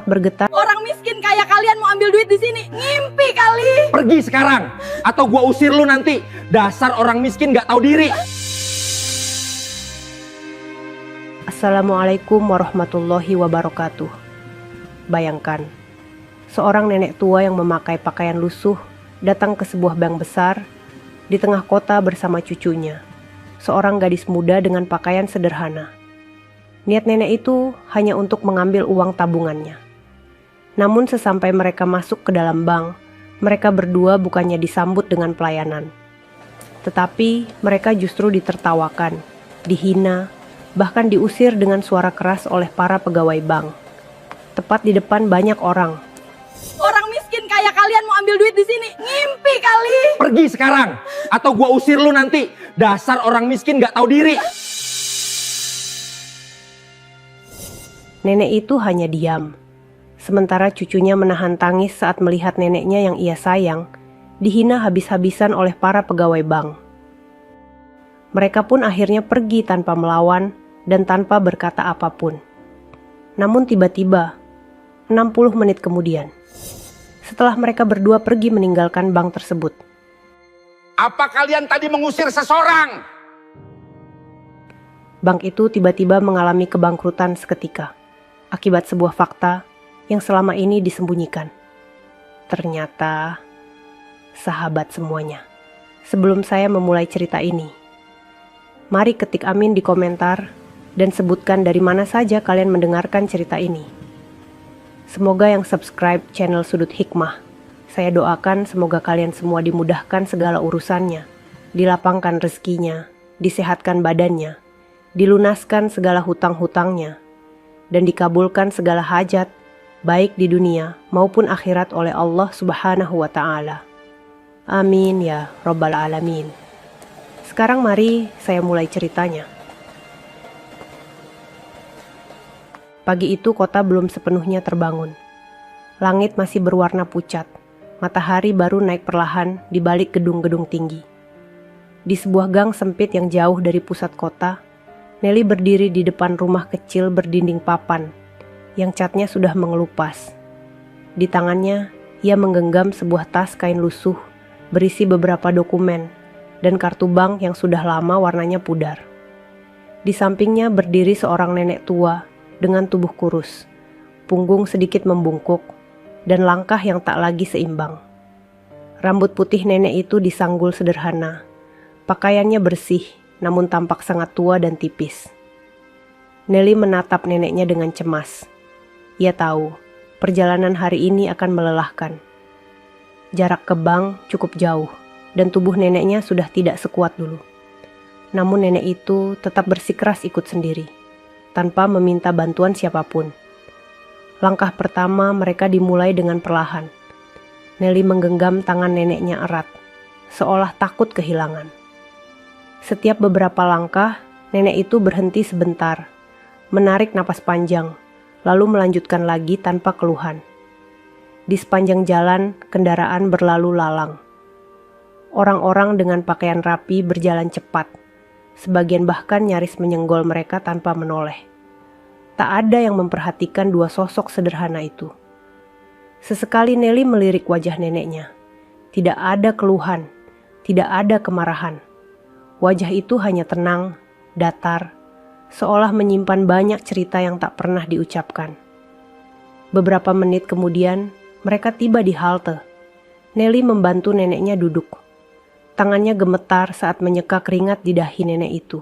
sempat bergetar. Orang miskin kayak kalian mau ambil duit di sini, ngimpi kali. Pergi sekarang, atau gua usir lu nanti. Dasar orang miskin gak tahu diri. Assalamualaikum warahmatullahi wabarakatuh. Bayangkan, seorang nenek tua yang memakai pakaian lusuh datang ke sebuah bank besar di tengah kota bersama cucunya, seorang gadis muda dengan pakaian sederhana. Niat nenek itu hanya untuk mengambil uang tabungannya. Namun sesampai mereka masuk ke dalam bank, mereka berdua bukannya disambut dengan pelayanan. Tetapi mereka justru ditertawakan, dihina, bahkan diusir dengan suara keras oleh para pegawai bank. Tepat di depan banyak orang. Orang miskin kayak kalian mau ambil duit di sini, ngimpi kali. Pergi sekarang, atau gua usir lu nanti. Dasar orang miskin gak tahu diri. Nenek itu hanya diam. Sementara cucunya menahan tangis saat melihat neneknya yang ia sayang dihina habis-habisan oleh para pegawai bank. Mereka pun akhirnya pergi tanpa melawan dan tanpa berkata apapun. Namun tiba-tiba, 60 menit kemudian, setelah mereka berdua pergi meninggalkan bank tersebut. Apa kalian tadi mengusir seseorang? Bank itu tiba-tiba mengalami kebangkrutan seketika, akibat sebuah fakta yang selama ini disembunyikan. Ternyata, sahabat semuanya, sebelum saya memulai cerita ini, mari ketik amin di komentar dan sebutkan dari mana saja kalian mendengarkan cerita ini. Semoga yang subscribe channel Sudut Hikmah, saya doakan semoga kalian semua dimudahkan segala urusannya, dilapangkan rezekinya, disehatkan badannya, dilunaskan segala hutang-hutangnya, dan dikabulkan segala hajat, baik di dunia maupun akhirat oleh Allah Subhanahu wa Ta'ala. Amin ya Rabbal Alamin. Sekarang mari saya mulai ceritanya. Pagi itu kota belum sepenuhnya terbangun. Langit masih berwarna pucat. Matahari baru naik perlahan di balik gedung-gedung tinggi. Di sebuah gang sempit yang jauh dari pusat kota, Nelly berdiri di depan rumah kecil berdinding papan yang catnya sudah mengelupas. Di tangannya, ia menggenggam sebuah tas kain lusuh berisi beberapa dokumen dan kartu bank yang sudah lama warnanya pudar. Di sampingnya berdiri seorang nenek tua dengan tubuh kurus, punggung sedikit membungkuk, dan langkah yang tak lagi seimbang. Rambut putih nenek itu disanggul sederhana, pakaiannya bersih namun tampak sangat tua dan tipis. Nelly menatap neneknya dengan cemas. Ia tahu, perjalanan hari ini akan melelahkan. Jarak ke bank cukup jauh, dan tubuh neneknya sudah tidak sekuat dulu. Namun nenek itu tetap bersikeras ikut sendiri, tanpa meminta bantuan siapapun. Langkah pertama mereka dimulai dengan perlahan. Nelly menggenggam tangan neneknya erat, seolah takut kehilangan. Setiap beberapa langkah, nenek itu berhenti sebentar, menarik napas panjang, lalu melanjutkan lagi tanpa keluhan. Di sepanjang jalan, kendaraan berlalu lalang. Orang-orang dengan pakaian rapi berjalan cepat, sebagian bahkan nyaris menyenggol mereka tanpa menoleh. Tak ada yang memperhatikan dua sosok sederhana itu. Sesekali Nelly melirik wajah neneknya. Tidak ada keluhan, tidak ada kemarahan. Wajah itu hanya tenang, datar, seolah menyimpan banyak cerita yang tak pernah diucapkan. Beberapa menit kemudian, mereka tiba di halte. Nelly membantu neneknya duduk. Tangannya gemetar saat menyeka keringat di dahi nenek itu.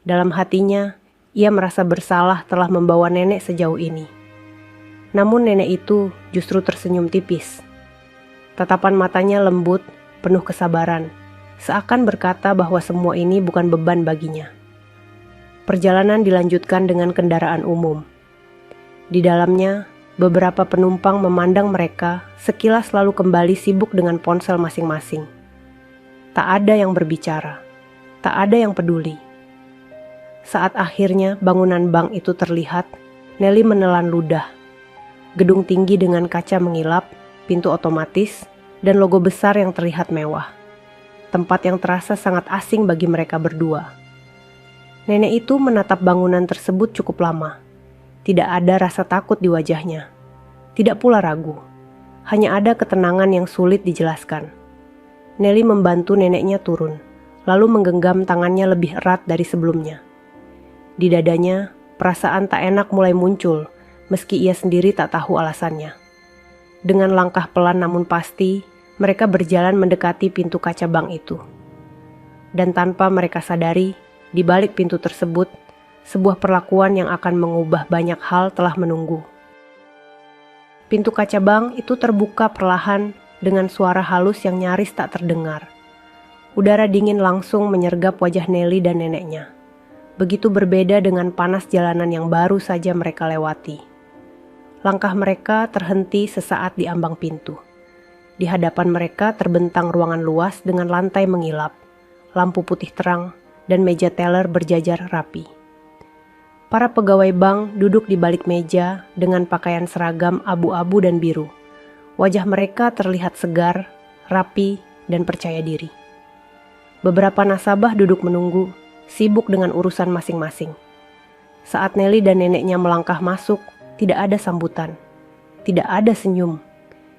Dalam hatinya, ia merasa bersalah telah membawa nenek sejauh ini. Namun nenek itu justru tersenyum tipis. Tatapan matanya lembut, penuh kesabaran, seakan berkata bahwa semua ini bukan beban baginya. Perjalanan dilanjutkan dengan kendaraan umum. Di dalamnya, beberapa penumpang memandang mereka sekilas lalu kembali sibuk dengan ponsel masing-masing. Tak ada yang berbicara, tak ada yang peduli. Saat akhirnya bangunan bank itu terlihat, Nelly menelan ludah. Gedung tinggi dengan kaca mengilap, pintu otomatis, dan logo besar yang terlihat mewah. Tempat yang terasa sangat asing bagi mereka berdua. Nenek itu menatap bangunan tersebut cukup lama. Tidak ada rasa takut di wajahnya. Tidak pula ragu. Hanya ada ketenangan yang sulit dijelaskan. Nelly membantu neneknya turun, lalu menggenggam tangannya lebih erat dari sebelumnya. Di dadanya, perasaan tak enak mulai muncul, meski ia sendiri tak tahu alasannya. Dengan langkah pelan namun pasti, mereka berjalan mendekati pintu kaca bank itu. Dan tanpa mereka sadari, di balik pintu tersebut, sebuah perlakuan yang akan mengubah banyak hal telah menunggu. Pintu kaca bank itu terbuka perlahan dengan suara halus yang nyaris tak terdengar. Udara dingin langsung menyergap wajah Nelly dan neneknya. Begitu berbeda dengan panas jalanan yang baru saja mereka lewati. Langkah mereka terhenti sesaat di ambang pintu. Di hadapan mereka terbentang ruangan luas dengan lantai mengilap, lampu putih terang, dan meja teller berjajar rapi. Para pegawai bank duduk di balik meja dengan pakaian seragam abu-abu dan biru. Wajah mereka terlihat segar, rapi, dan percaya diri. Beberapa nasabah duduk menunggu, sibuk dengan urusan masing-masing. Saat Nelly dan neneknya melangkah masuk, tidak ada sambutan, tidak ada senyum.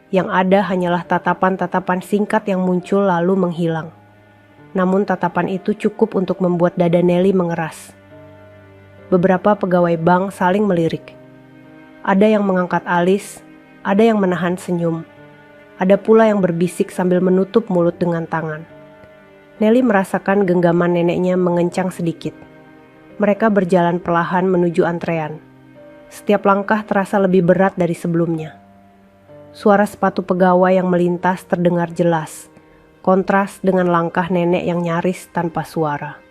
Yang ada hanyalah tatapan-tatapan singkat yang muncul lalu menghilang. Namun tatapan itu cukup untuk membuat dada Nelly mengeras. Beberapa pegawai bank saling melirik. Ada yang mengangkat alis, ada yang menahan senyum. Ada pula yang berbisik sambil menutup mulut dengan tangan. Nelly merasakan genggaman neneknya mengencang sedikit. Mereka berjalan perlahan menuju antrean. Setiap langkah terasa lebih berat dari sebelumnya. Suara sepatu pegawai yang melintas terdengar jelas, kontras dengan langkah nenek yang nyaris tanpa suara.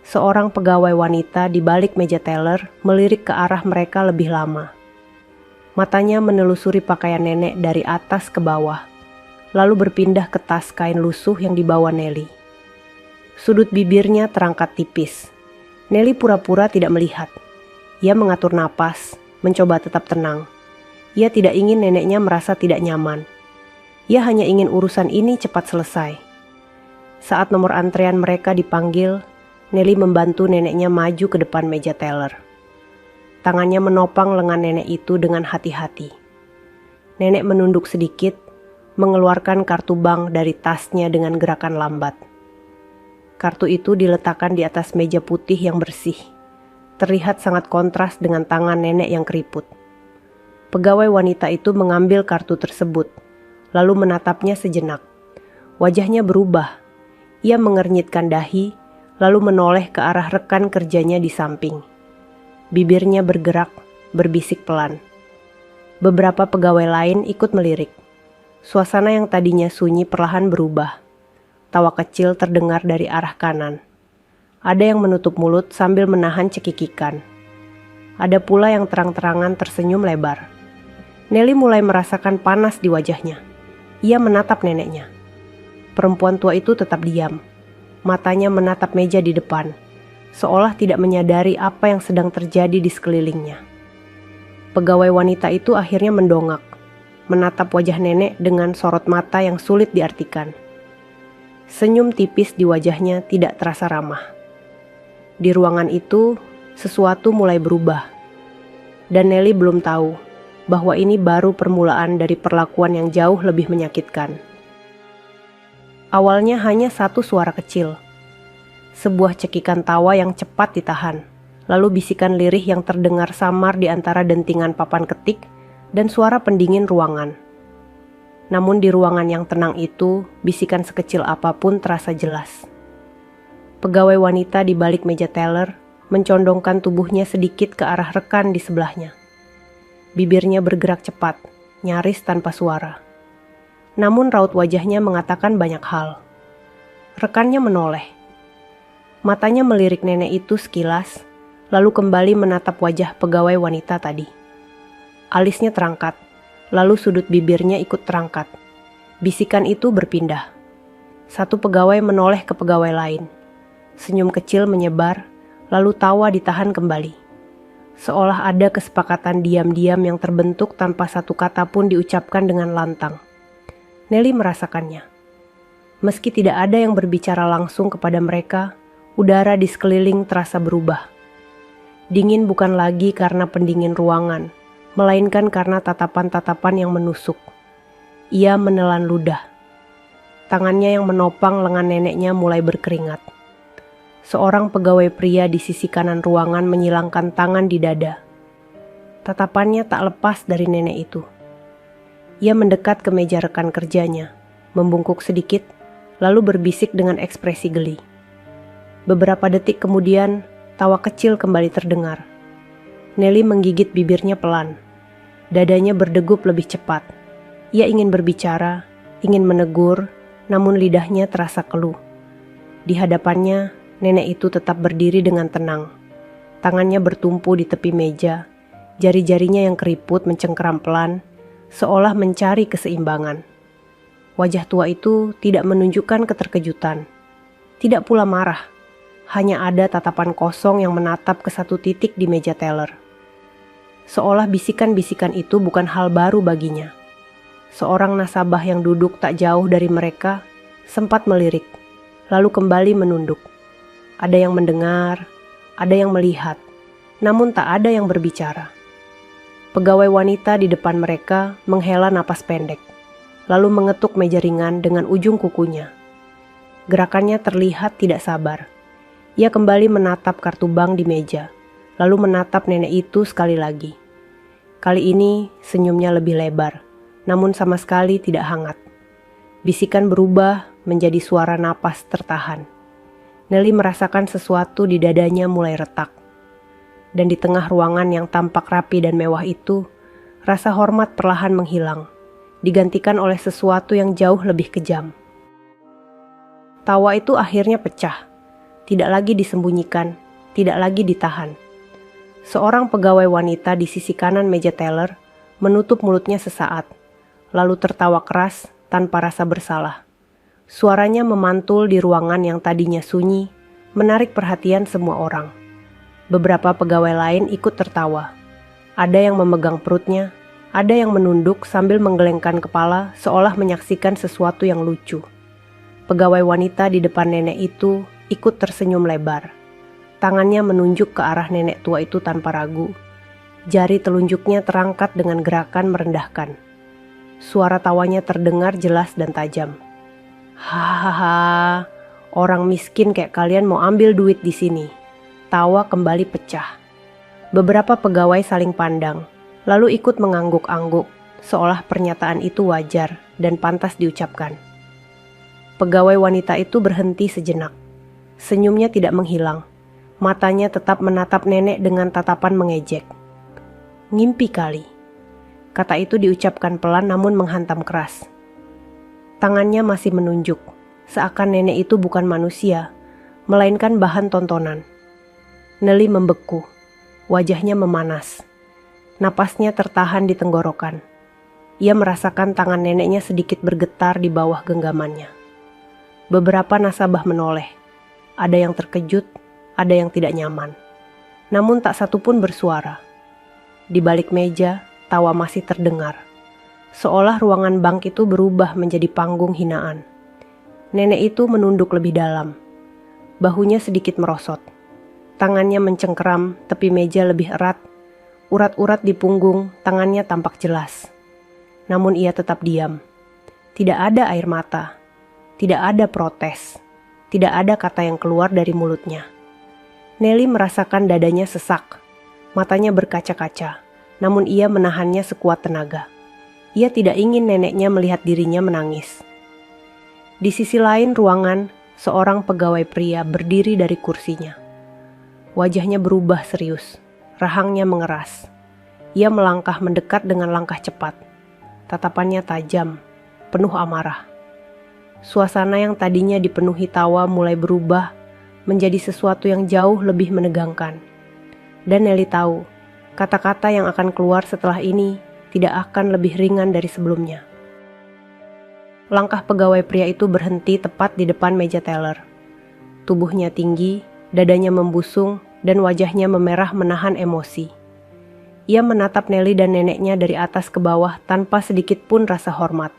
Seorang pegawai wanita di balik meja teller melirik ke arah mereka lebih lama. Matanya menelusuri pakaian nenek dari atas ke bawah, lalu berpindah ke tas kain lusuh yang dibawa Nelly. Sudut bibirnya terangkat tipis. Nelly pura-pura tidak melihat. Ia mengatur napas, mencoba tetap tenang. Ia tidak ingin neneknya merasa tidak nyaman. Ia hanya ingin urusan ini cepat selesai. Saat nomor antrean mereka dipanggil, Nelly membantu neneknya maju ke depan meja teller. Tangannya menopang lengan nenek itu dengan hati-hati. Nenek menunduk sedikit, mengeluarkan kartu bank dari tasnya dengan gerakan lambat. Kartu itu diletakkan di atas meja putih yang bersih. Terlihat sangat kontras dengan tangan nenek yang keriput. Pegawai wanita itu mengambil kartu tersebut, lalu menatapnya sejenak. Wajahnya berubah. Ia mengernyitkan dahi, lalu menoleh ke arah rekan kerjanya di samping. Bibirnya bergerak, berbisik pelan. Beberapa pegawai lain ikut melirik. Suasana yang tadinya sunyi perlahan berubah. Tawa kecil terdengar dari arah kanan. Ada yang menutup mulut sambil menahan cekikikan. Ada pula yang terang-terangan tersenyum lebar. Nelly mulai merasakan panas di wajahnya. Ia menatap neneknya. Perempuan tua itu tetap diam. Matanya menatap meja di depan, seolah tidak menyadari apa yang sedang terjadi di sekelilingnya. Pegawai wanita itu akhirnya mendongak, menatap wajah nenek dengan sorot mata yang sulit diartikan. Senyum tipis di wajahnya tidak terasa ramah. Di ruangan itu, sesuatu mulai berubah. Dan Nelly belum tahu bahwa ini baru permulaan dari perlakuan yang jauh lebih menyakitkan. Awalnya hanya satu suara kecil. Sebuah cekikan tawa yang cepat ditahan, lalu bisikan lirih yang terdengar samar di antara dentingan papan ketik dan suara pendingin ruangan. Namun di ruangan yang tenang itu, bisikan sekecil apapun terasa jelas. Pegawai wanita di balik meja teller mencondongkan tubuhnya sedikit ke arah rekan di sebelahnya. Bibirnya bergerak cepat, nyaris tanpa suara. Namun raut wajahnya mengatakan banyak hal. Rekannya menoleh. Matanya melirik nenek itu sekilas, lalu kembali menatap wajah pegawai wanita tadi. Alisnya terangkat, lalu sudut bibirnya ikut terangkat. Bisikan itu berpindah. Satu pegawai menoleh ke pegawai lain. Senyum kecil menyebar, lalu tawa ditahan kembali. Seolah ada kesepakatan diam-diam yang terbentuk tanpa satu kata pun diucapkan dengan lantang. Nelly merasakannya. Meski tidak ada yang berbicara langsung kepada mereka, udara di sekeliling terasa berubah. Dingin bukan lagi karena pendingin ruangan, melainkan karena tatapan-tatapan yang menusuk. Ia menelan ludah. Tangannya yang menopang lengan neneknya mulai berkeringat. Seorang pegawai pria di sisi kanan ruangan menyilangkan tangan di dada. Tatapannya tak lepas dari nenek itu. Ia mendekat ke meja rekan kerjanya, membungkuk sedikit, lalu berbisik dengan ekspresi geli. Beberapa detik kemudian, tawa kecil kembali terdengar. Nelly menggigit bibirnya pelan. Dadanya berdegup lebih cepat. Ia ingin berbicara, ingin menegur, namun lidahnya terasa keluh. Di hadapannya, nenek itu tetap berdiri dengan tenang. Tangannya bertumpu di tepi meja, jari-jarinya yang keriput mencengkeram pelan, seolah mencari keseimbangan. Wajah tua itu tidak menunjukkan keterkejutan, tidak pula marah. Hanya ada tatapan kosong yang menatap ke satu titik di meja teller. Seolah bisikan-bisikan itu bukan hal baru baginya. Seorang nasabah yang duduk tak jauh dari mereka sempat melirik, lalu kembali menunduk. Ada yang mendengar, ada yang melihat, namun tak ada yang berbicara. Pegawai wanita di depan mereka menghela napas pendek, lalu mengetuk meja ringan dengan ujung kukunya. Gerakannya terlihat tidak sabar. Ia kembali menatap kartu bank di meja, lalu menatap nenek itu sekali lagi. Kali ini senyumnya lebih lebar, namun sama sekali tidak hangat. Bisikan berubah menjadi suara napas tertahan. Nelly merasakan sesuatu di dadanya mulai retak. Dan di tengah ruangan yang tampak rapi dan mewah itu, rasa hormat perlahan menghilang, digantikan oleh sesuatu yang jauh lebih kejam. Tawa itu akhirnya pecah. Tidak lagi disembunyikan, tidak lagi ditahan. Seorang pegawai wanita di sisi kanan meja teller menutup mulutnya sesaat, lalu tertawa keras tanpa rasa bersalah. Suaranya memantul di ruangan yang tadinya sunyi, menarik perhatian semua orang. Beberapa pegawai lain ikut tertawa. Ada yang memegang perutnya, ada yang menunduk sambil menggelengkan kepala seolah menyaksikan sesuatu yang lucu. Pegawai wanita di depan nenek itu ikut tersenyum lebar. Tangannya menunjuk ke arah nenek tua itu tanpa ragu. Jari telunjuknya terangkat dengan gerakan merendahkan. Suara tawanya terdengar jelas dan tajam. Hahaha, orang miskin kayak kalian mau ambil duit di sini. Tawa kembali pecah. Beberapa pegawai saling pandang, lalu ikut mengangguk-angguk, seolah pernyataan itu wajar dan pantas diucapkan. Pegawai wanita itu berhenti sejenak. Senyumnya tidak menghilang. Matanya tetap menatap nenek dengan tatapan mengejek. Ngimpi kali. Kata itu diucapkan pelan namun menghantam keras. Tangannya masih menunjuk, seakan nenek itu bukan manusia, melainkan bahan tontonan. Nelly membeku. Wajahnya memanas. Napasnya tertahan di tenggorokan. Ia merasakan tangan neneknya sedikit bergetar di bawah genggamannya. Beberapa nasabah menoleh. Ada yang terkejut, ada yang tidak nyaman. Namun tak satu pun bersuara. Di balik meja, tawa masih terdengar. Seolah ruangan bank itu berubah menjadi panggung hinaan. Nenek itu menunduk lebih dalam. Bahunya sedikit merosot. Tangannya mencengkeram tepi meja lebih erat. Urat-urat di punggung tangannya tampak jelas. Namun ia tetap diam. Tidak ada air mata. Tidak ada protes. Tidak ada kata yang keluar dari mulutnya. Nelly merasakan dadanya sesak. Matanya berkaca-kaca, namun ia menahannya sekuat tenaga. Ia tidak ingin neneknya melihat dirinya menangis. Di sisi lain ruangan, seorang pegawai pria berdiri dari kursinya. Wajahnya berubah serius, rahangnya mengeras. Ia melangkah mendekat dengan langkah cepat. Tatapannya tajam, penuh amarah. Suasana yang tadinya dipenuhi tawa mulai berubah menjadi sesuatu yang jauh lebih menegangkan. Dan Nelly tahu, kata-kata yang akan keluar setelah ini tidak akan lebih ringan dari sebelumnya. Langkah pegawai pria itu berhenti tepat di depan meja teller. Tubuhnya tinggi, dadanya membusung, dan wajahnya memerah menahan emosi. Ia menatap Nelly dan neneknya dari atas ke bawah tanpa sedikit pun rasa hormat.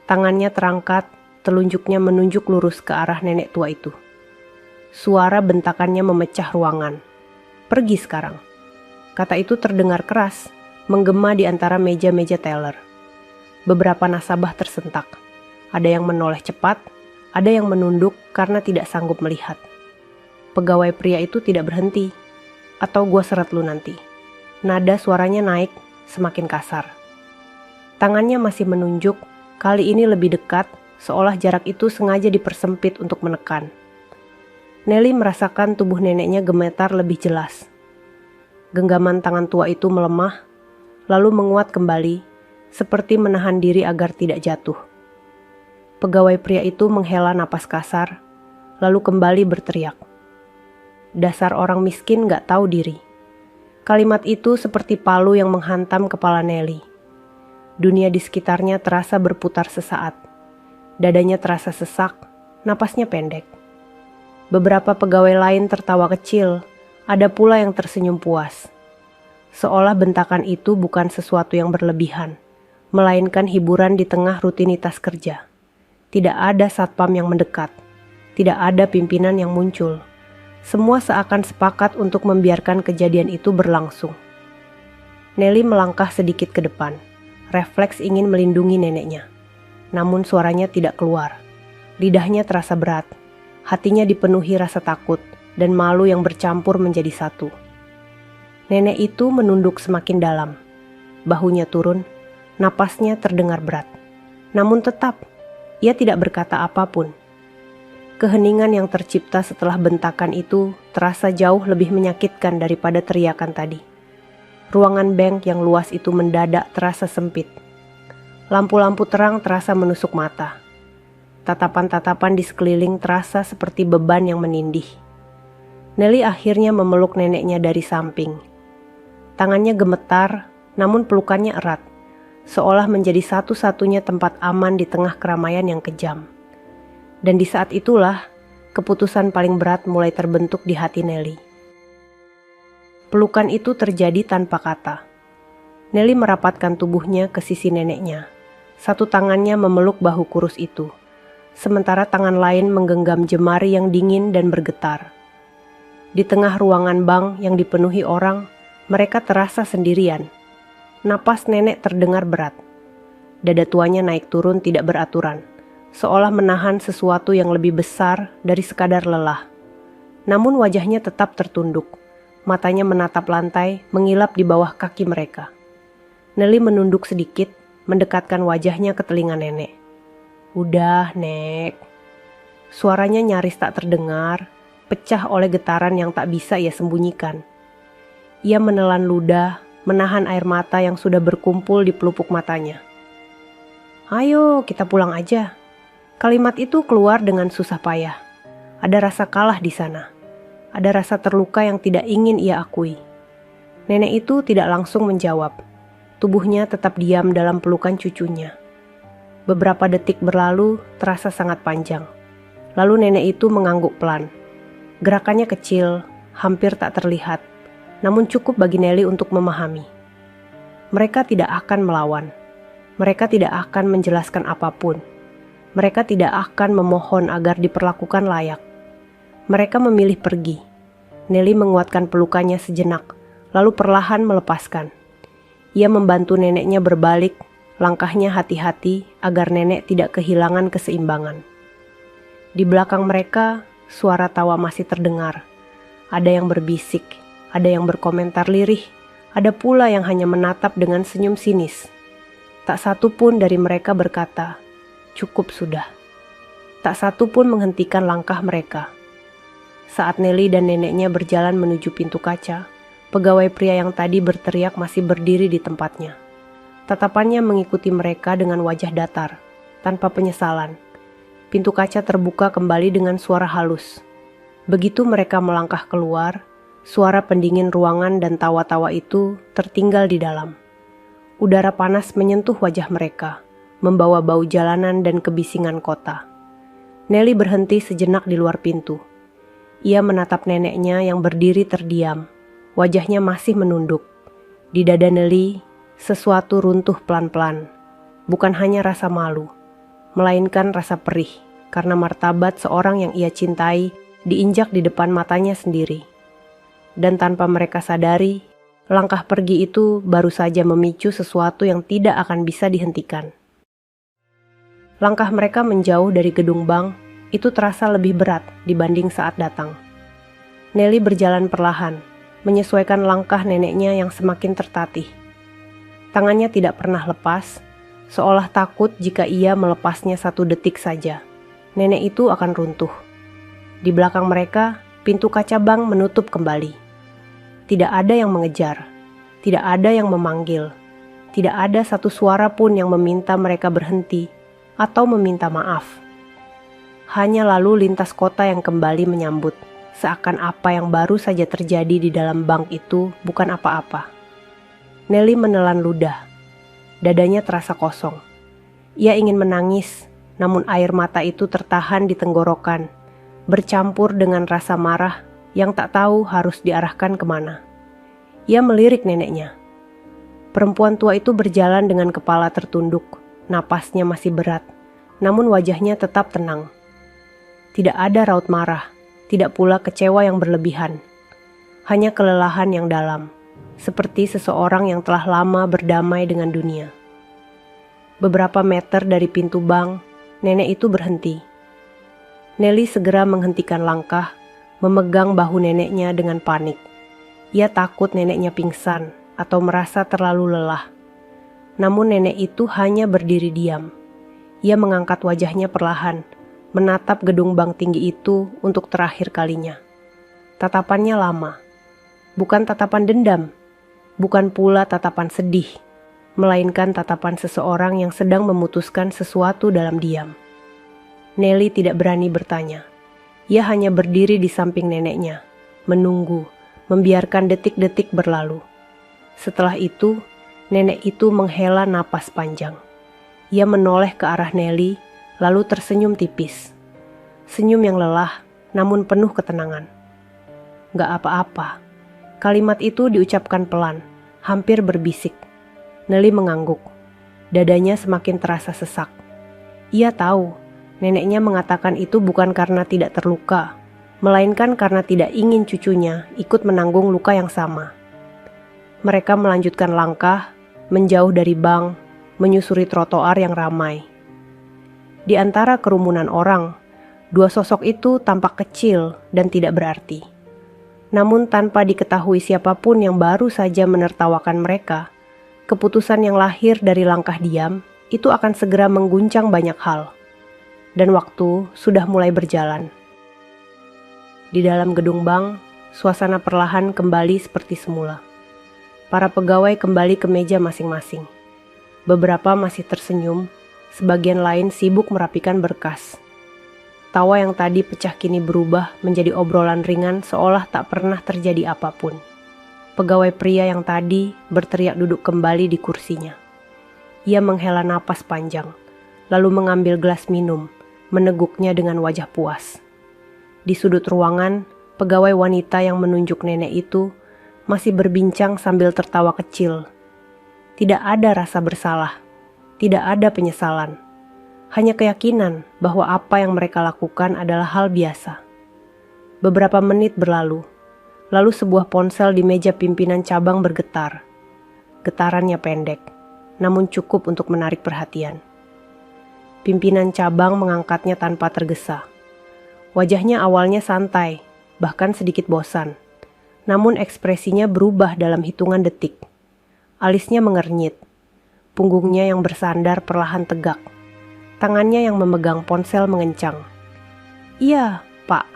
Tangannya terangkat, telunjuknya menunjuk lurus ke arah nenek tua itu. Suara bentakannya memecah ruangan. Pergi sekarang. Kata itu terdengar keras, menggema di antara meja-meja teller. Beberapa nasabah tersentak. Ada yang menoleh cepat, ada yang menunduk karena tidak sanggup melihat. Pegawai pria itu tidak berhenti. Atau gua seret lu nanti. Nada suaranya naik, semakin kasar. Tangannya masih menunjuk, kali ini lebih dekat, seolah jarak itu sengaja dipersempit untuk menekan. Nelly merasakan tubuh neneknya gemetar lebih jelas. Genggaman tangan tua itu melemah, lalu menguat kembali, seperti menahan diri agar tidak jatuh. Pegawai pria itu menghela napas kasar, lalu kembali berteriak. Dasar orang miskin gak tahu diri. Kalimat itu seperti palu yang menghantam kepala Nelly. Dunia di sekitarnya terasa berputar sesaat. Dadanya terasa sesak, napasnya pendek. Beberapa pegawai lain tertawa kecil, ada pula yang tersenyum puas. Seolah bentakan itu bukan sesuatu yang berlebihan, melainkan hiburan di tengah rutinitas kerja. Tidak ada satpam yang mendekat, tidak ada pimpinan yang muncul. Semua seakan sepakat untuk membiarkan kejadian itu berlangsung. Nelly melangkah sedikit ke depan, refleks ingin melindungi neneknya. Namun suaranya tidak keluar, lidahnya terasa berat. Hatinya dipenuhi rasa takut dan malu yang bercampur menjadi satu. Nenek itu menunduk semakin dalam. Bahunya turun, napasnya terdengar berat. Namun tetap, ia tidak berkata apapun. Keheningan yang tercipta setelah bentakan itu terasa jauh lebih menyakitkan daripada teriakan tadi. Ruangan bank yang luas itu mendadak terasa sempit. Lampu-lampu terang terasa menusuk mata. Tatapan-tatapan di sekeliling terasa seperti beban yang menindih. Nelly akhirnya memeluk neneknya dari samping. Tangannya gemetar, namun pelukannya erat, seolah menjadi satu-satunya tempat aman di tengah keramaian yang kejam. Dan di saat itulah, keputusan paling berat mulai terbentuk di hati Nelly. Pelukan itu terjadi tanpa kata. Nelly merapatkan tubuhnya ke sisi neneknya. Satu tangannya memeluk bahu kurus itu. Sementara tangan lain menggenggam jemari yang dingin dan bergetar. Di tengah ruangan bank yang dipenuhi orang, mereka terasa sendirian. Napas nenek terdengar berat. Dada tuanya naik turun tidak beraturan, seolah menahan sesuatu yang lebih besar dari sekadar lelah. Namun wajahnya tetap tertunduk, matanya menatap lantai, mengilap di bawah kaki mereka. Nelly menunduk sedikit, mendekatkan wajahnya ke telinga nenek. Udah, Nek. Suaranya nyaris tak terdengar, pecah oleh getaran yang tak bisa ia sembunyikan. Ia menelan ludah, menahan air mata yang sudah berkumpul di pelupuk matanya. Ayo, kita pulang aja. Kalimat itu keluar dengan susah payah. Ada rasa kalah di sana. Ada rasa terluka yang tidak ingin ia akui. Nenek itu tidak langsung menjawab. Tubuhnya tetap diam dalam pelukan cucunya. Beberapa detik berlalu, terasa sangat panjang. Lalu nenek itu mengangguk pelan. Gerakannya kecil, hampir tak terlihat, namun cukup bagi Nelly untuk memahami. Mereka tidak akan melawan. Mereka tidak akan menjelaskan apapun. Mereka tidak akan memohon agar diperlakukan layak. Mereka memilih pergi. Nelly menguatkan pelukannya sejenak, lalu perlahan melepaskan. Ia membantu neneknya berbalik, langkahnya hati-hati agar nenek tidak kehilangan keseimbangan. Di belakang mereka, suara tawa masih terdengar. Ada yang berbisik, ada yang berkomentar lirih, ada pula yang hanya menatap dengan senyum sinis. Tak satu pun dari mereka berkata, "Cukup sudah." Tak satu pun menghentikan langkah mereka. Saat Nelly dan neneknya berjalan menuju pintu kaca, pegawai pria yang tadi berteriak masih berdiri di tempatnya. Tatapannya mengikuti mereka dengan wajah datar, tanpa penyesalan. Pintu kaca terbuka kembali dengan suara halus. Begitu mereka melangkah keluar, suara pendingin ruangan dan tawa-tawa itu tertinggal di dalam. Udara panas menyentuh wajah mereka, membawa bau jalanan dan kebisingan kota. Nelly berhenti sejenak di luar pintu. Ia menatap neneknya yang berdiri terdiam, wajahnya masih menunduk. Di dada Nelly, sesuatu runtuh pelan-pelan, bukan hanya rasa malu, melainkan rasa perih karena martabat seorang yang ia cintai diinjak di depan matanya sendiri. dan tanpa mereka sadari, langkah pergi itu baru saja memicu sesuatu yang tidak akan bisa dihentikan. Langkah mereka menjauh dari gedung bank itu terasa lebih berat dibanding saat datang. Nelly berjalan perlahan, menyesuaikan langkah neneknya yang semakin tertatih. Tangannya tidak pernah lepas, seolah takut jika ia melepasnya satu detik saja. Nenek itu akan runtuh. Di belakang mereka, pintu kaca bank menutup kembali. Tidak ada yang mengejar, tidak ada yang memanggil, tidak ada satu suara pun yang meminta mereka berhenti atau meminta maaf. Hanya lalu lintas kota yang kembali menyambut, seakan apa yang baru saja terjadi di dalam bank itu bukan apa-apa. Nelly menelan ludah. Dadanya terasa kosong. Ia ingin menangis, namun air mata itu tertahan di tenggorokan, bercampur dengan rasa marah yang tak tahu harus diarahkan kemana. Ia melirik neneknya. Perempuan tua itu berjalan dengan kepala tertunduk, napasnya masih berat, namun wajahnya tetap tenang. Tidak ada raut marah, tidak pula kecewa yang berlebihan. Hanya kelelahan yang dalam, seperti seseorang yang telah lama berdamai dengan dunia. Beberapa meter dari pintu bank, nenek itu berhenti. Nelly segera menghentikan langkah, memegang bahu neneknya dengan panik. Ia takut neneknya pingsan atau merasa terlalu lelah. Namun nenek itu hanya berdiri diam. Ia mengangkat wajahnya perlahan, menatap gedung bank tinggi itu untuk terakhir kalinya. Tatapannya lama, bukan tatapan dendam, bukan pula tatapan sedih, melainkan tatapan seseorang yang sedang memutuskan sesuatu dalam diam. Nelly tidak berani bertanya. Ia hanya berdiri di samping neneknya, menunggu, membiarkan detik-detik berlalu. Setelah itu, nenek itu menghela napas panjang. Ia menoleh ke arah Nelly, lalu tersenyum tipis. Senyum yang lelah, namun penuh ketenangan. Gak apa-apa. Kalimat itu diucapkan pelan, hampir berbisik. Nelly mengangguk. Dadanya semakin terasa sesak. Ia tahu, neneknya mengatakan itu bukan karena tidak terluka, melainkan karena tidak ingin cucunya ikut menanggung luka yang sama. Mereka melanjutkan langkah, menjauh dari bank, menyusuri trotoar yang ramai. Di antara kerumunan orang, dua sosok itu tampak kecil dan tidak berarti. Namun tanpa diketahui siapapun yang baru saja menertawakan mereka, keputusan yang lahir dari langkah diam itu akan segera mengguncang banyak hal. Dan waktu sudah mulai berjalan. Di dalam gedung bank, suasana perlahan kembali seperti semula. Para pegawai kembali ke meja masing-masing. Beberapa masih tersenyum, sebagian lain sibuk merapikan berkas. Tawa yang tadi pecah kini berubah menjadi obrolan ringan seolah tak pernah terjadi apapun. Pegawai pria yang tadi berteriak duduk kembali di kursinya. Ia menghela napas panjang, lalu mengambil gelas minum, meneguknya dengan wajah puas. Di sudut ruangan, pegawai wanita yang menunjuk nenek itu masih berbincang sambil tertawa kecil. Tidak ada rasa bersalah, tidak ada penyesalan. Hanya keyakinan bahwa apa yang mereka lakukan adalah hal biasa. Beberapa menit berlalu, lalu sebuah ponsel di meja pimpinan cabang bergetar. Getarannya pendek, namun cukup untuk menarik perhatian. Pimpinan cabang mengangkatnya tanpa tergesa. Wajahnya awalnya santai, bahkan sedikit bosan. Namun ekspresinya berubah dalam hitungan detik. Alisnya mengernyit. Punggungnya yang bersandar perlahan tegak. Tangannya yang memegang ponsel mengencang. "Iya, Pak."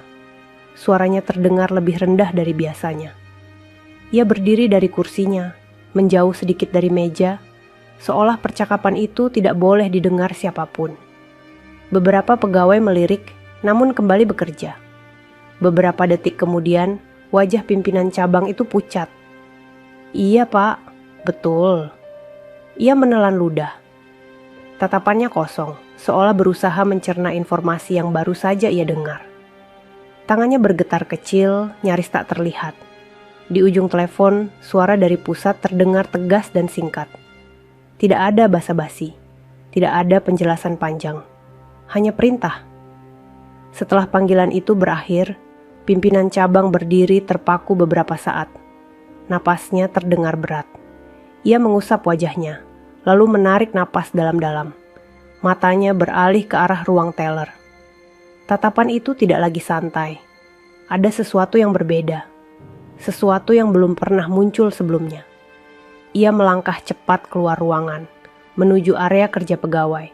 Suaranya terdengar lebih rendah dari biasanya. Ia berdiri dari kursinya, menjauh sedikit dari meja, seolah percakapan itu tidak boleh didengar siapapun. Beberapa pegawai melirik, namun kembali bekerja. Beberapa detik kemudian, wajah pimpinan cabang itu pucat. "Iya, Pak, betul." Ia menelan ludah. Tatapannya kosong, seolah berusaha mencerna informasi yang baru saja ia dengar. Tangannya bergetar kecil, nyaris tak terlihat. Di ujung telepon, suara dari pusat terdengar tegas dan singkat. Tidak ada basa-basi, tidak ada penjelasan panjang, hanya perintah. Setelah panggilan itu berakhir, Pimpinan cabang berdiri terpaku beberapa saat. Napasnya terdengar berat. Ia mengusap wajahnya, lalu menarik napas dalam-dalam. Matanya beralih ke arah ruang teller. Tatapan itu tidak lagi santai. Ada sesuatu yang berbeda. Sesuatu yang belum pernah muncul sebelumnya. Ia melangkah cepat keluar ruangan, menuju area kerja pegawai.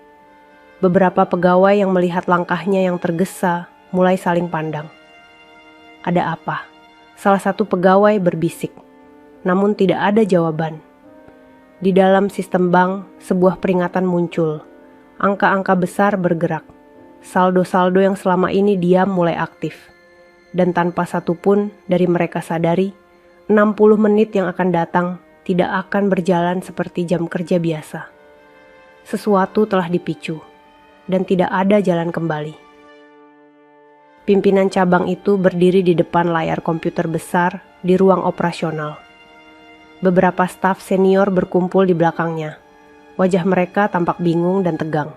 Beberapa pegawai yang melihat langkahnya yang tergesa mulai saling pandang. Ada apa? Salah satu pegawai berbisik, namun tidak ada jawaban. Di dalam sistem bank, sebuah peringatan muncul. Angka-angka besar bergerak. Saldo-saldo yang selama ini diam mulai aktif. Dan tanpa satupun dari mereka sadari, 60 menit yang akan datang tidak akan berjalan seperti jam kerja biasa. Sesuatu telah dipicu, dan tidak ada jalan kembali. Pimpinan cabang itu berdiri di depan layar komputer besar di ruang operasional. Beberapa staf senior berkumpul di belakangnya. Wajah mereka tampak bingung dan tegang.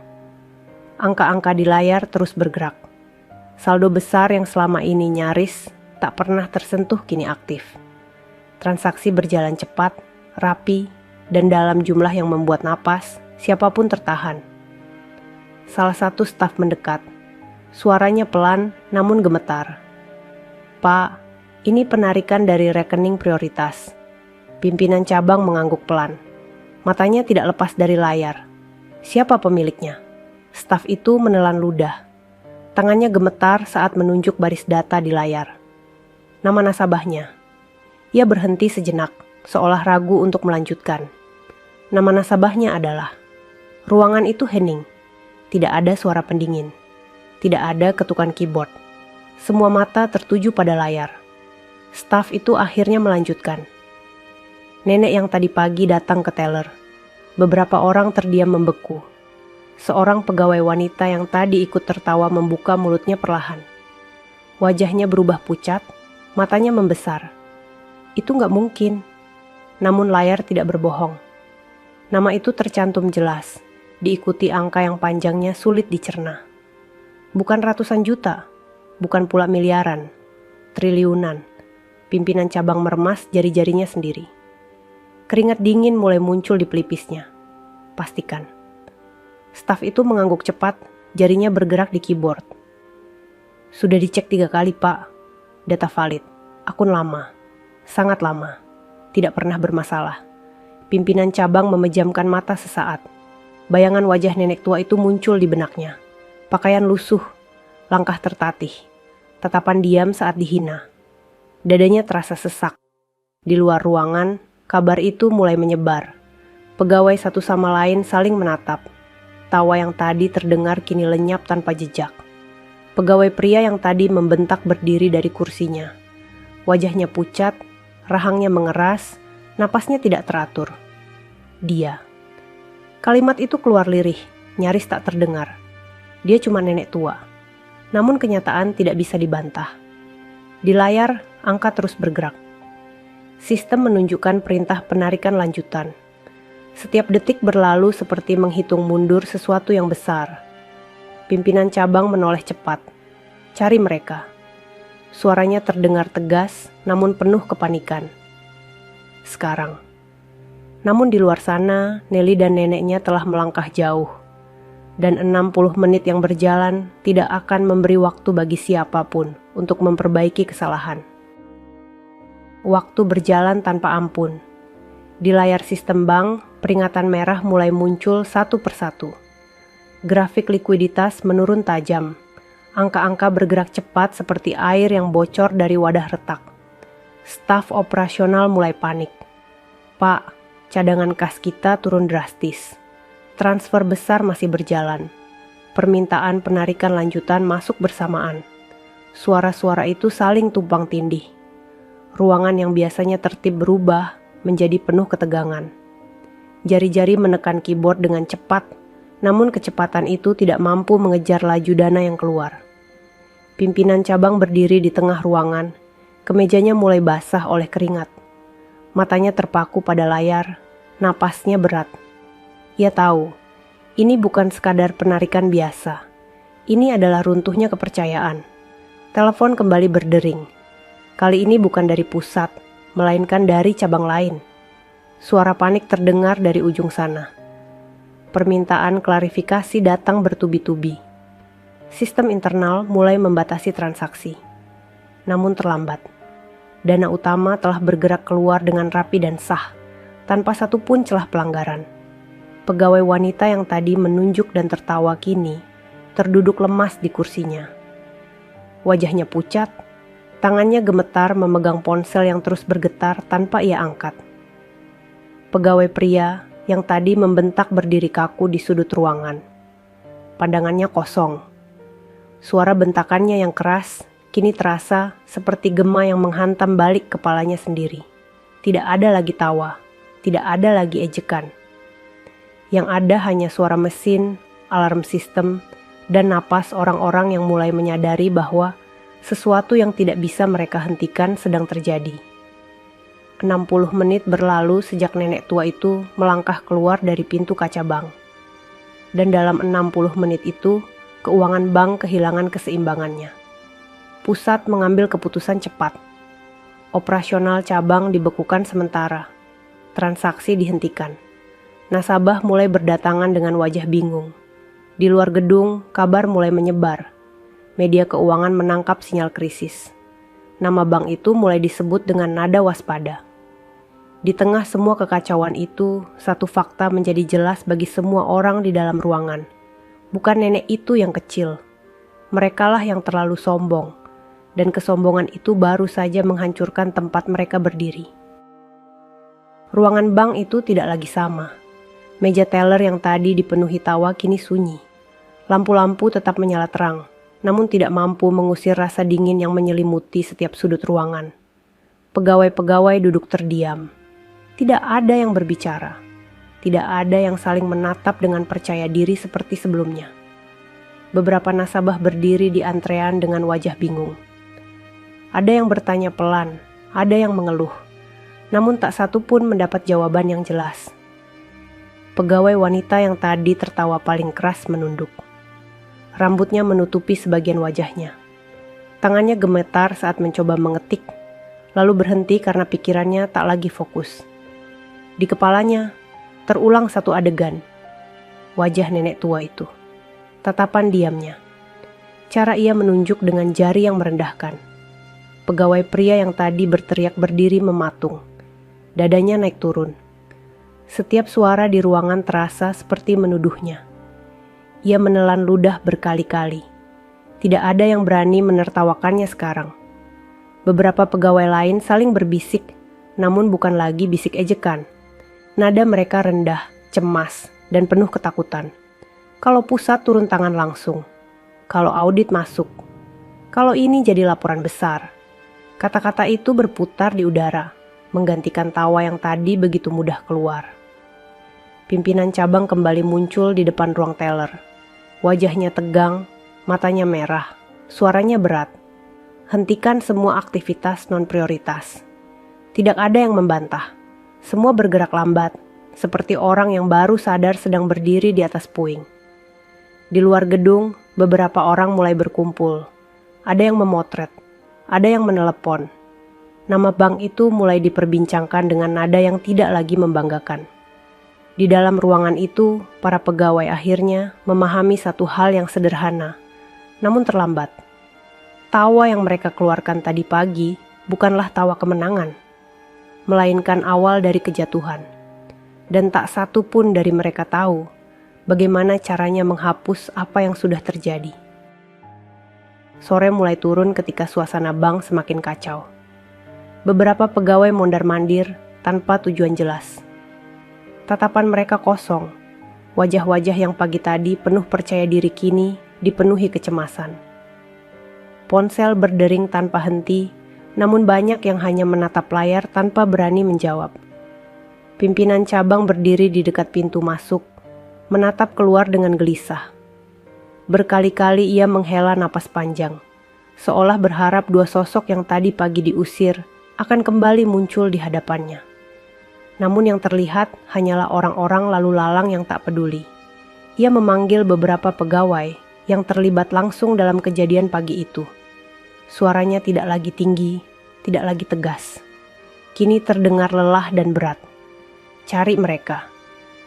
Angka-angka di layar terus bergerak. Saldo besar yang selama ini nyaris tak pernah tersentuh kini aktif. Transaksi berjalan cepat, rapi, dan dalam jumlah yang membuat napas siapapun tertahan. Salah satu staf mendekat. Suaranya pelan namun gemetar. "Pak, ini penarikan dari rekening prioritas." Pimpinan cabang mengangguk pelan. Matanya tidak lepas dari layar. Siapa pemiliknya? Staf itu menelan ludah. Tangannya gemetar saat menunjuk baris data di layar. Nama nasabahnya. Ia berhenti sejenak, seolah ragu untuk melanjutkan. Nama nasabahnya adalah... Ruangan itu hening. Tidak ada suara pendingin. Tidak ada ketukan keyboard. Semua mata tertuju pada layar. Staf itu akhirnya melanjutkan. Nenek yang tadi pagi datang ke teller. Beberapa orang terdiam membeku. Seorang pegawai wanita yang tadi ikut tertawa membuka mulutnya perlahan. Wajahnya berubah pucat, matanya membesar. Itu nggak mungkin. Namun layar tidak berbohong. Nama itu tercantum jelas, diikuti angka yang panjangnya sulit dicerna. Bukan ratusan juta, bukan pula miliaran, triliunan. Pimpinan cabang meremas jari-jarinya sendiri. Keringat dingin mulai muncul di pelipisnya. Pastikan. Staf itu mengangguk cepat, jarinya bergerak di keyboard. Sudah dicek 3 kali, Pak. Data valid. Akun lama. Sangat lama. Tidak pernah bermasalah. Pimpinan cabang memejamkan mata sesaat. Bayangan wajah nenek tua itu muncul di benaknya. Pakaian lusuh, langkah tertatih, tatapan diam saat dihina. Dadanya terasa sesak. Di luar ruangan, kabar itu mulai menyebar. Pegawai satu sama lain saling menatap. Tawa yang tadi terdengar kini lenyap tanpa jejak. Pegawai pria yang tadi membentak berdiri dari kursinya. Wajahnya pucat, rahangnya mengeras, napasnya tidak teratur. Dia. Kalimat itu keluar lirih, nyaris tak terdengar. Dia cuma nenek tua. Namun kenyataan tidak bisa dibantah. Di layar, angka terus bergerak. Sistem menunjukkan perintah penarikan lanjutan. Setiap detik berlalu seperti menghitung mundur sesuatu yang besar. Pimpinan cabang menoleh cepat. Cari mereka. Suaranya terdengar tegas, namun penuh kepanikan. Sekarang. Namun di luar sana, Nelly dan neneknya telah melangkah jauh. Dan 60 menit yang berjalan tidak akan memberi waktu bagi siapapun untuk memperbaiki kesalahan. Waktu berjalan tanpa ampun. Di layar sistem bank, peringatan merah mulai muncul satu persatu. Grafik likuiditas menurun tajam. Angka-angka bergerak cepat seperti air yang bocor dari wadah retak. Staf operasional mulai panik. "Pak, cadangan kas kita turun drastis. Transfer besar masih berjalan. Permintaan penarikan lanjutan masuk bersamaan. Suara-suara itu saling tumpang tindih. Ruangan yang biasanya tertib berubah menjadi penuh ketegangan. Jari-jari menekan keyboard dengan cepat, namun kecepatan itu tidak mampu mengejar laju dana yang keluar. Pimpinan cabang berdiri di tengah ruangan. Kemejanya mulai basah oleh keringat. Matanya terpaku pada layar, napasnya berat. Ia tahu, ini bukan sekadar penarikan biasa. Ini adalah runtuhnya kepercayaan. Telepon kembali berdering. Kali ini bukan dari pusat, melainkan dari cabang lain. Suara panik terdengar dari ujung sana. Permintaan klarifikasi datang bertubi-tubi. Sistem internal mulai membatasi transaksi. Namun terlambat. Dana utama telah bergerak keluar dengan rapi dan sah, tanpa satupun celah pelanggaran. Pegawai wanita yang tadi menunjuk dan tertawa kini terduduk lemas di kursinya. Wajahnya pucat, tangannya gemetar memegang ponsel yang terus bergetar tanpa ia angkat. Pegawai pria yang tadi membentak berdiri kaku di sudut ruangan. Pandangannya kosong. Suara bentakannya yang keras kini terasa seperti gema yang menghantam balik kepalanya sendiri. Tidak ada lagi tawa, tidak ada lagi ejekan. Yang ada hanya suara mesin, alarm sistem, dan napas orang-orang yang mulai menyadari bahwa sesuatu yang tidak bisa mereka hentikan sedang terjadi. 60 menit berlalu sejak nenek tua itu melangkah keluar dari pintu kaca bank. Dan dalam 60 menit itu, keuangan bank kehilangan keseimbangannya. Pusat mengambil keputusan cepat. Operasional cabang dibekukan sementara. Transaksi dihentikan. Nasabah mulai berdatangan dengan wajah bingung. Di luar gedung, kabar mulai menyebar. Media keuangan menangkap sinyal krisis. Nama bank itu mulai disebut dengan nada waspada. Di tengah semua kekacauan itu, satu fakta menjadi jelas bagi semua orang di dalam ruangan. Bukan nenek itu yang kecil. Merekalah yang terlalu sombong. Dan kesombongan itu baru saja menghancurkan tempat mereka berdiri. Ruangan bank itu tidak lagi sama. Meja teller yang tadi dipenuhi tawa kini sunyi. Lampu-lampu tetap menyala terang, namun tidak mampu mengusir rasa dingin yang menyelimuti setiap sudut ruangan. Pegawai-pegawai duduk terdiam. Tidak ada yang berbicara. Tidak ada yang saling menatap dengan percaya diri seperti sebelumnya. Beberapa nasabah berdiri di antrean dengan wajah bingung. Ada yang bertanya pelan, ada yang mengeluh. Namun tak satu pun mendapat jawaban yang jelas. Pegawai wanita yang tadi tertawa paling keras menunduk. Rambutnya menutupi sebagian wajahnya. Tangannya gemetar saat mencoba mengetik, lalu berhenti karena pikirannya tak lagi fokus. Di kepalanya, terulang satu adegan. Wajah nenek tua itu. Tatapan diamnya. Cara ia menunjuk dengan jari yang merendahkan. Pegawai pria yang tadi berteriak berdiri mematung. Dadanya naik turun. Setiap suara di ruangan terasa seperti menuduhnya. Ia menelan ludah berkali-kali. Tidak ada yang berani menertawakannya sekarang. Beberapa pegawai lain saling berbisik, namun bukan lagi bisik ejekan. Nada mereka rendah, cemas, dan penuh ketakutan. Kalau pusat turun tangan langsung. Kalau audit masuk. Kalau ini jadi laporan besar. Kata-kata itu berputar di udara, menggantikan tawa yang tadi begitu mudah keluar. Pimpinan cabang kembali muncul di depan ruang teller. Wajahnya tegang, matanya merah, suaranya berat. Hentikan semua aktivitas non-prioritas. Tidak ada yang membantah. Semua bergerak lambat, seperti orang yang baru sadar sedang berdiri di atas puing. Di luar gedung, beberapa orang mulai berkumpul. Ada yang memotret, ada yang menelepon. Nama bank itu mulai diperbincangkan dengan nada yang tidak lagi membanggakan. Di dalam ruangan itu, para pegawai akhirnya memahami satu hal yang sederhana, namun terlambat. Tawa yang mereka keluarkan tadi pagi bukanlah tawa kemenangan, melainkan awal dari kejatuhan. Dan tak satu pun dari mereka tahu bagaimana caranya menghapus apa yang sudah terjadi. Sore mulai turun ketika suasana bank semakin kacau. Beberapa pegawai mondar-mandir tanpa tujuan jelas. Tatapan mereka kosong. Wajah-wajah yang pagi tadi penuh percaya diri kini dipenuhi kecemasan. Ponsel berdering tanpa henti, namun banyak yang hanya menatap layar tanpa berani menjawab. Pimpinan cabang berdiri di dekat pintu masuk, menatap keluar dengan gelisah. Berkali-kali ia menghela napas panjang, seolah berharap dua sosok yang tadi pagi diusir akan kembali muncul di hadapannya. Namun yang terlihat hanyalah orang-orang lalu lalang yang tak peduli. Ia memanggil beberapa pegawai yang terlibat langsung dalam kejadian pagi itu. Suaranya tidak lagi tinggi, tidak lagi tegas. Kini terdengar lelah dan berat. Cari mereka.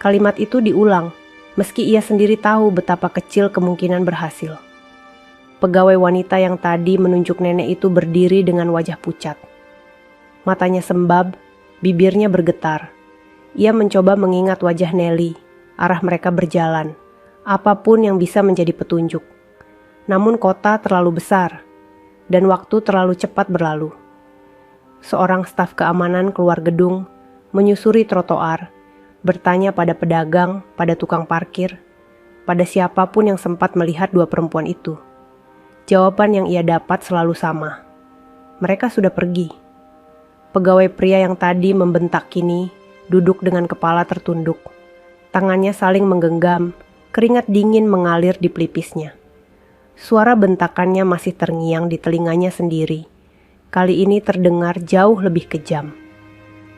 Kalimat itu diulang, meski ia sendiri tahu betapa kecil kemungkinan berhasil. Pegawai wanita yang tadi menunjuk nenek itu berdiri dengan wajah pucat. Matanya sembab, bibirnya bergetar. Ia mencoba mengingat wajah Nelly, arah mereka berjalan, apapun yang bisa menjadi petunjuk. Namun kota terlalu besar, dan waktu terlalu cepat berlalu. Seorang staf keamanan keluar gedung, menyusuri trotoar, bertanya pada pedagang, pada tukang parkir, pada siapapun yang sempat melihat dua perempuan itu. Jawaban yang ia dapat selalu sama. Mereka sudah pergi. Pegawai pria yang tadi membentak kini duduk dengan kepala tertunduk. Tangannya saling menggenggam, keringat dingin mengalir di pelipisnya. Suara bentakannya masih terngiang di telinganya sendiri. Kali ini terdengar jauh lebih kejam.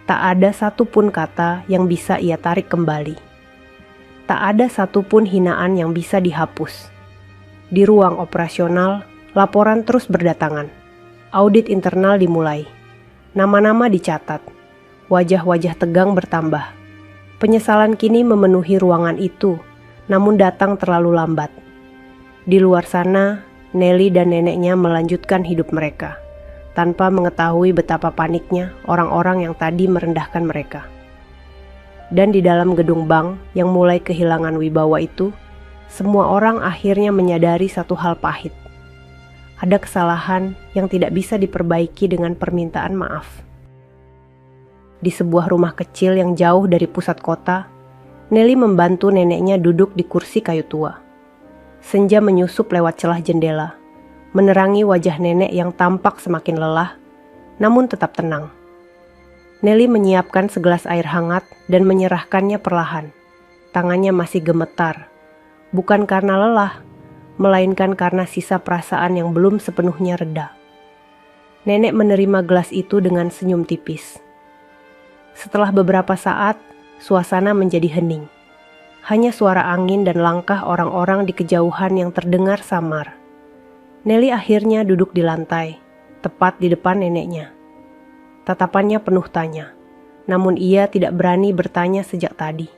Tak ada satupun kata yang bisa ia tarik kembali. Tak ada satupun hinaan yang bisa dihapus. Di ruang operasional, laporan terus berdatangan. Audit internal dimulai. Nama-nama dicatat. Wajah-wajah tegang bertambah. Penyesalan kini memenuhi ruangan itu, namun datang terlalu lambat. Di luar sana, Nelly dan neneknya melanjutkan hidup mereka, tanpa mengetahui betapa paniknya orang-orang yang tadi merendahkan mereka. Dan di dalam gedung bank yang mulai kehilangan wibawa itu, semua orang akhirnya menyadari satu hal pahit. Ada kesalahan yang tidak bisa diperbaiki dengan permintaan maaf. Di sebuah rumah kecil yang jauh dari pusat kota, Nelly membantu neneknya duduk di kursi kayu tua. Senja menyusup lewat celah jendela, menerangi wajah nenek yang tampak semakin lelah, namun tetap tenang. Nelly menyiapkan segelas air hangat dan menyerahkannya perlahan. Tangannya masih gemetar, bukan karena lelah, melainkan karena sisa perasaan yang belum sepenuhnya reda. Nenek menerima gelas itu dengan senyum tipis. Setelah beberapa saat, suasana menjadi hening. Hanya suara angin dan langkah orang-orang di kejauhan yang terdengar samar. Nelly akhirnya duduk di lantai, tepat di depan neneknya. Tatapannya penuh tanya, namun ia tidak berani bertanya sejak tadi.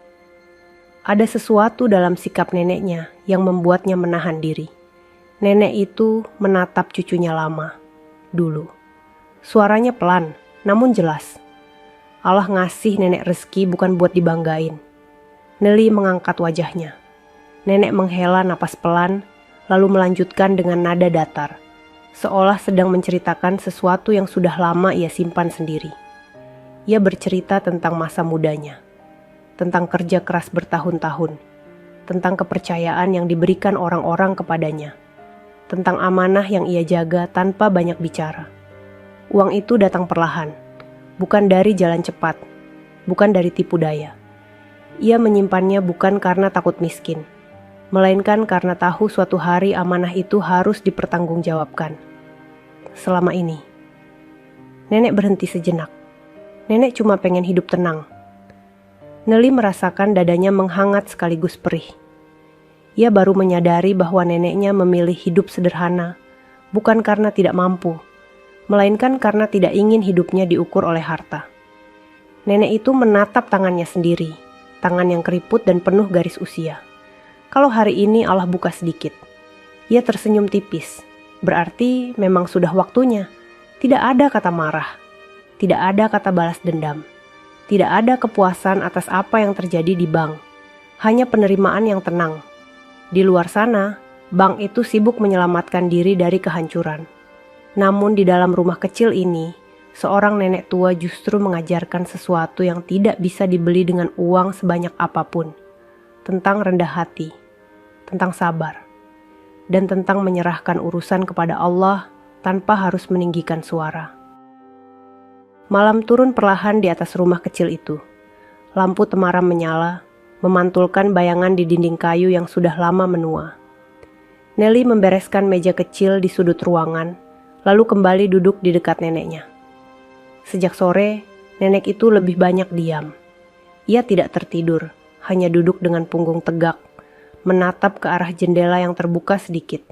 Ada sesuatu dalam sikap neneknya yang membuatnya menahan diri. Nenek itu menatap cucunya lama, dulu. Suaranya pelan, namun jelas. Allah ngasih nenek rezeki bukan buat dibanggain. Nelly mengangkat wajahnya. Nenek menghela napas pelan, lalu melanjutkan dengan nada datar, seolah sedang menceritakan sesuatu yang sudah lama ia simpan sendiri. Ia bercerita tentang masa mudanya, tentang kerja keras bertahun-tahun, tentang kepercayaan yang diberikan orang-orang kepadanya, tentang amanah yang ia jaga tanpa banyak bicara. Uang itu datang perlahan, bukan dari jalan cepat, bukan dari tipu daya. Ia menyimpannya bukan karena takut miskin, melainkan karena tahu suatu hari amanah itu harus dipertanggungjawabkan. Selama ini, nenek berhenti sejenak. Nenek cuma pengen hidup tenang. Nelly merasakan dadanya menghangat sekaligus perih. Ia baru menyadari bahwa neneknya memilih hidup sederhana, bukan karena tidak mampu, melainkan karena tidak ingin hidupnya diukur oleh harta. Nenek itu menatap tangannya sendiri, tangan yang keriput dan penuh garis usia. Kalau hari ini Allah buka sedikit. Ia tersenyum tipis. Berarti memang sudah waktunya. Tidak ada kata marah. Tidak ada kata balas dendam. Tidak ada kepuasan atas apa yang terjadi di bank. Hanya penerimaan yang tenang. Di luar sana, bank itu sibuk menyelamatkan diri dari kehancuran. Namun di dalam rumah kecil ini, seorang nenek tua justru mengajarkan sesuatu yang tidak bisa dibeli dengan uang sebanyak apapun. Tentang rendah hati, tentang sabar, dan tentang menyerahkan urusan kepada Allah tanpa harus meninggikan suara. Malam turun perlahan di atas rumah kecil itu. Lampu temaram menyala, memantulkan bayangan di dinding kayu yang sudah lama menua. Nelly membereskan meja kecil di sudut ruangan, lalu kembali duduk di dekat neneknya. Sejak sore, nenek itu lebih banyak diam. Ia tidak tertidur, hanya duduk dengan punggung tegak, menatap ke arah jendela yang terbuka sedikit.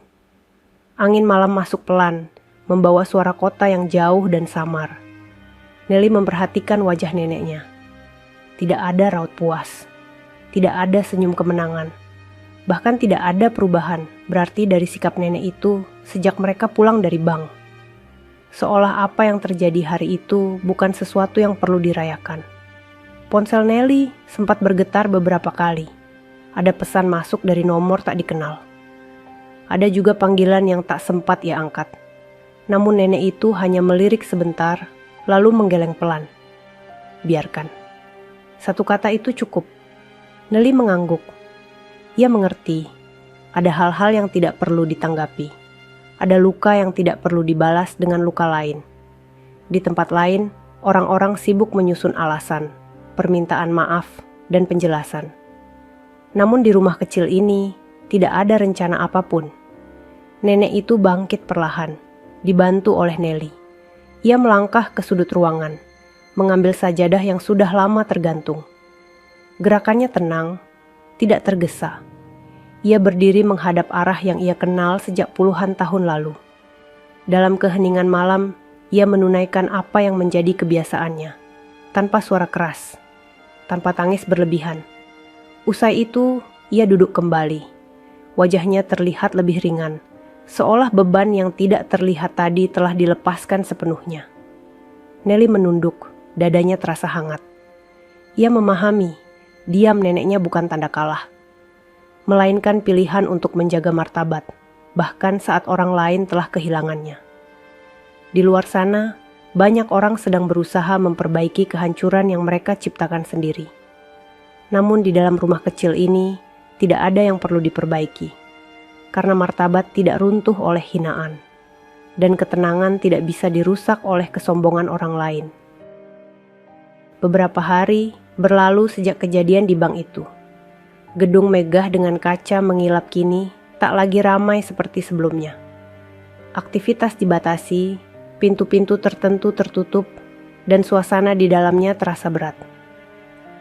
Angin malam masuk pelan, membawa suara kota yang jauh dan samar. Nelly memperhatikan wajah neneknya. Tidak ada raut puas, tidak ada senyum kemenangan, bahkan tidak ada perubahan berarti dari sikap nenek itu sejak mereka pulang dari bank. Seolah apa yang terjadi hari itu bukan sesuatu yang perlu dirayakan. Ponsel Nelly sempat bergetar beberapa kali. Ada pesan masuk dari nomor tak dikenal. Ada juga panggilan yang tak sempat ia angkat. Namun nenek itu hanya melirik sebentar, lalu menggeleng pelan. Biarkan. Satu kata itu cukup. Nelly mengangguk. Ia mengerti. Ada hal-hal yang tidak perlu ditanggapi. Ada luka yang tidak perlu dibalas dengan luka lain. Di tempat lain, orang-orang sibuk menyusun alasan, permintaan maaf, dan penjelasan. Namun di rumah kecil ini, tidak ada rencana apapun. Nenek itu bangkit perlahan, dibantu oleh Nelly. Ia melangkah ke sudut ruangan, mengambil sajadah yang sudah lama tergantung. Gerakannya tenang, tidak tergesa. Ia berdiri menghadap arah yang ia kenal sejak puluhan tahun lalu. Dalam keheningan malam, ia menunaikan apa yang menjadi kebiasaannya, tanpa suara keras, tanpa tangis berlebihan. Usai itu, ia duduk kembali. Wajahnya terlihat lebih ringan, seolah beban yang tidak terlihat tadi telah dilepaskan sepenuhnya. Nelly menunduk, dadanya terasa hangat. Ia memahami, diam neneknya bukan tanda kalah, melainkan pilihan untuk menjaga martabat, bahkan saat orang lain telah kehilangannya. Di luar sana, banyak orang sedang berusaha memperbaiki kehancuran yang mereka ciptakan sendiri. Namun di dalam rumah kecil ini, tidak ada yang perlu diperbaiki. Karena martabat tidak runtuh oleh hinaan, dan ketenangan tidak bisa dirusak oleh kesombongan orang lain. Beberapa hari berlalu sejak kejadian di bank itu. Gedung megah dengan kaca mengilap kini tak lagi ramai seperti sebelumnya. Aktivitas dibatasi, pintu-pintu tertentu tertutup, dan suasana di dalamnya terasa berat.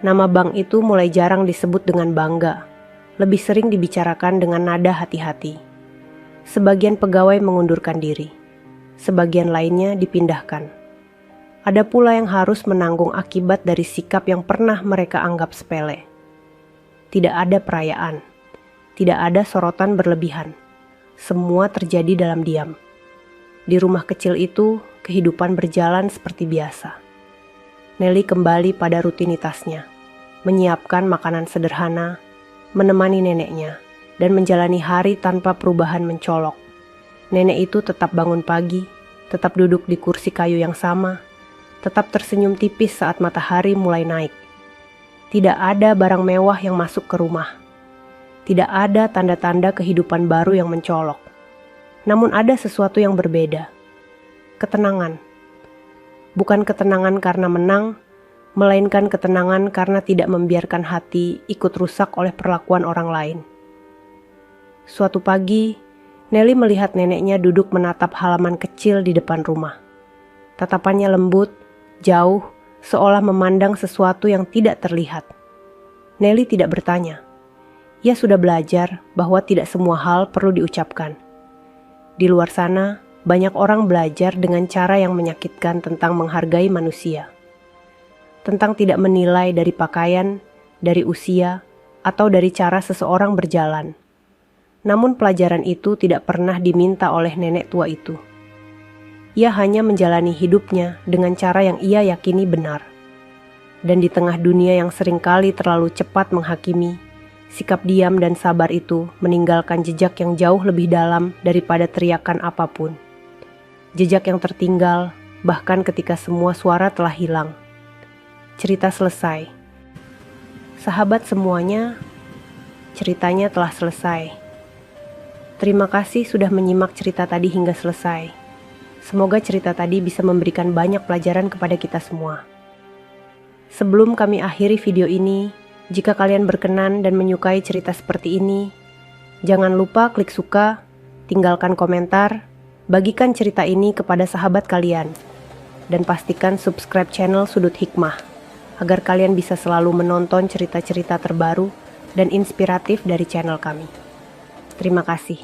Nama bank itu mulai jarang disebut dengan bangga. Lebih sering dibicarakan dengan nada hati-hati. Sebagian pegawai mengundurkan diri, sebagian lainnya dipindahkan. Ada pula yang harus menanggung akibat dari sikap yang pernah mereka anggap sepele. Tidak ada perayaan, tidak ada sorotan berlebihan. Semua terjadi dalam diam. Di rumah kecil itu, kehidupan berjalan seperti biasa. Nelly kembali pada rutinitasnya, menyiapkan makanan sederhana, menemani neneknya, dan menjalani hari tanpa perubahan mencolok. Nenek itu tetap bangun pagi, tetap duduk di kursi kayu yang sama, tetap tersenyum tipis saat matahari mulai naik. Tidak ada barang mewah yang masuk ke rumah. Tidak ada tanda-tanda kehidupan baru yang mencolok. Namun ada sesuatu yang berbeda. Ketenangan. Bukan ketenangan karena menang, melainkan ketenangan karena tidak membiarkan hati ikut rusak oleh perlakuan orang lain. Suatu pagi, Nelly melihat neneknya duduk menatap halaman kecil di depan rumah. Tatapannya lembut, jauh, seolah memandang sesuatu yang tidak terlihat. Nelly tidak bertanya. Ia sudah belajar bahwa tidak semua hal perlu diucapkan. Di luar sana, banyak orang belajar dengan cara yang menyakitkan tentang menghargai manusia. Tentang tidak menilai dari pakaian, dari usia, atau dari cara seseorang berjalan. Namun pelajaran itu tidak pernah diminta oleh nenek tua itu. Ia hanya menjalani hidupnya dengan cara yang ia yakini benar. Dan di tengah dunia yang seringkali terlalu cepat menghakimi, sikap diam dan sabar itu meninggalkan jejak yang jauh lebih dalam daripada teriakan apapun. Jejak yang tertinggal, bahkan ketika semua suara telah hilang. Cerita selesai. Sahabat semuanya, ceritanya telah selesai. Terima kasih sudah menyimak cerita tadi hingga selesai. Semoga cerita tadi bisa memberikan banyak pelajaran kepada kita semua. Sebelum kami akhiri video ini, jika kalian berkenan dan menyukai cerita seperti ini, jangan lupa klik suka, tinggalkan komentar, bagikan cerita ini kepada sahabat kalian, dan pastikan subscribe channel Sudut Hikmah agar kalian bisa selalu menonton cerita-cerita terbaru dan inspiratif dari channel kami. Terima kasih.